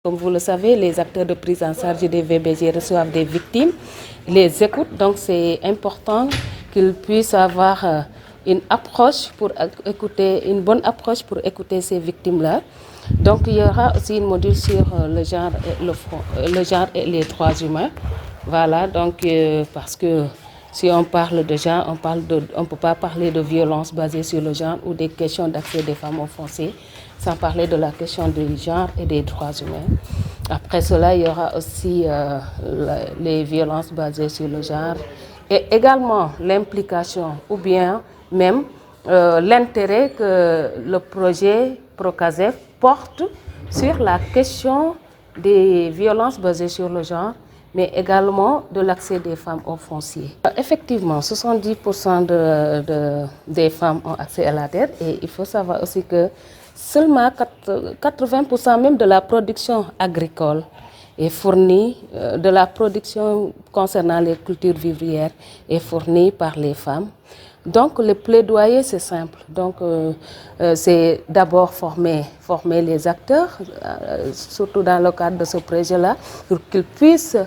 Comme vous le savez, les acteurs de prise en charge des VBG reçoivent des victimes, les écoutent, donc c'est important qu'ils puissent avoir une approche pour écouter, une bonne approche pour écouter ces victimes-là. Donc il y aura aussi une module sur le genre et les droits humains. Voilà, donc parce que si on parle de genre, on ne peut pas parler de violence basée sur le genre ou des questions d'accès des femmes au foncier, sans parler de la question du genre et des droits humains. Après cela, il y aura aussi les violences basées sur le genre et également l'implication ou bien même l'intérêt que le projet Procasef porte sur la question des violences basées sur le genre, mais également de l'accès des femmes au foncier. Effectivement, 70% des femmes ont accès à la terre et il faut savoir aussi que seulement 80% même de la production agricole est fournie, de la production concernant les cultures vivrières est fournie par les femmes. Donc le plaidoyer c'est simple, donc c'est d'abord former les acteurs, surtout dans le cadre de ce projet-là, pour qu'ils puissent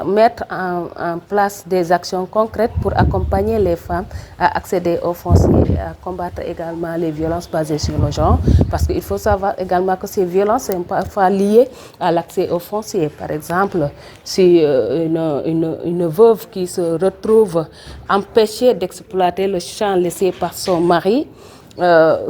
mettre en place des actions concrètes pour accompagner les femmes à accéder au foncier et à combattre également les violences basées sur le genre. Parce qu'il faut savoir également que ces violences sont parfois liées à l'accès au foncier. Par exemple, si une veuve qui se retrouve empêchée d'exploiter le champ laissé par son mari,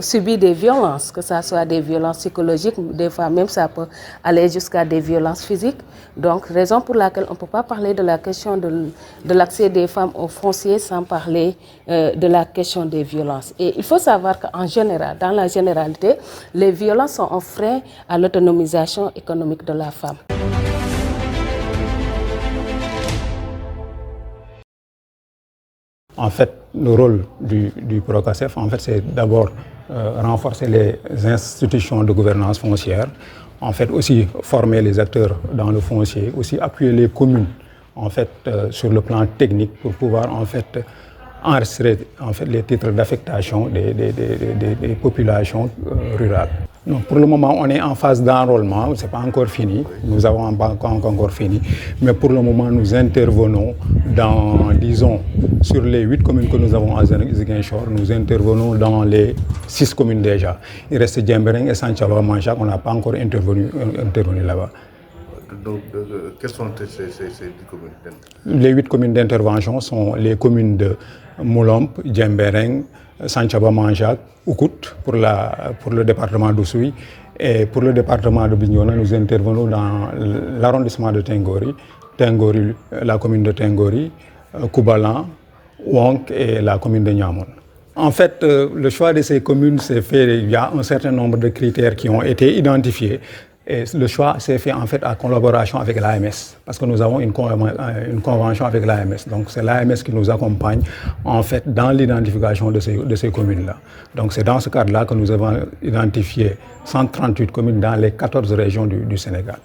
subit des violences, que ce soit des violences psychologiques, des fois même ça peut aller jusqu'à des violences physiques. Donc, raison pour laquelle on ne peut pas parler de la question de l'accès des femmes au foncier sans parler de la question des violences. Et il faut savoir qu'en général, dans la généralité, les violences sont un frein à l'autonomisation économique de la femme. En fait, le rôle du Procasef, en fait, c'est d'abord renforcer les institutions de gouvernance foncière, en fait aussi former les acteurs dans le foncier, aussi appuyer les communes en fait sur le plan technique pour pouvoir en fait enregistrer en fait les titres d'affectation des populations rurales. Non, pour le moment, on est en phase d'enrôlement, ce n'est pas encore fini, nous n'avons pas encore fini, mais pour le moment, nous intervenons dans, disons, sur les 8 communes que nous avons à Ziguinchor, nous intervenons dans les 6 communes déjà. Il reste Djembereng et Santhiaba Manchak, on n'a pas encore intervenu là-bas. Donc, quelles sont ces 10 communes? Les 8 communes d'intervention sont les communes de Moulomp, Djembereng, Santhiaba Manchak, Oukout pour le département d'Oussouye, et pour le département de Bignona, nous intervenons dans l'arrondissement de Tengori, la commune de Tengori, Koubalan, Ouank et la commune de Niamon. En fait, le choix de ces communes s'est fait, il y a un certain nombre de critères qui ont été identifiés. Et le choix s'est fait en fait en collaboration avec l'AMS, parce que nous avons une convention avec l'AMS. Donc c'est l'AMS qui nous accompagne en fait dans l'identification de ces communes-là. Donc c'est dans ce cadre-là que nous avons identifié 138 communes dans les 14 régions du Sénégal.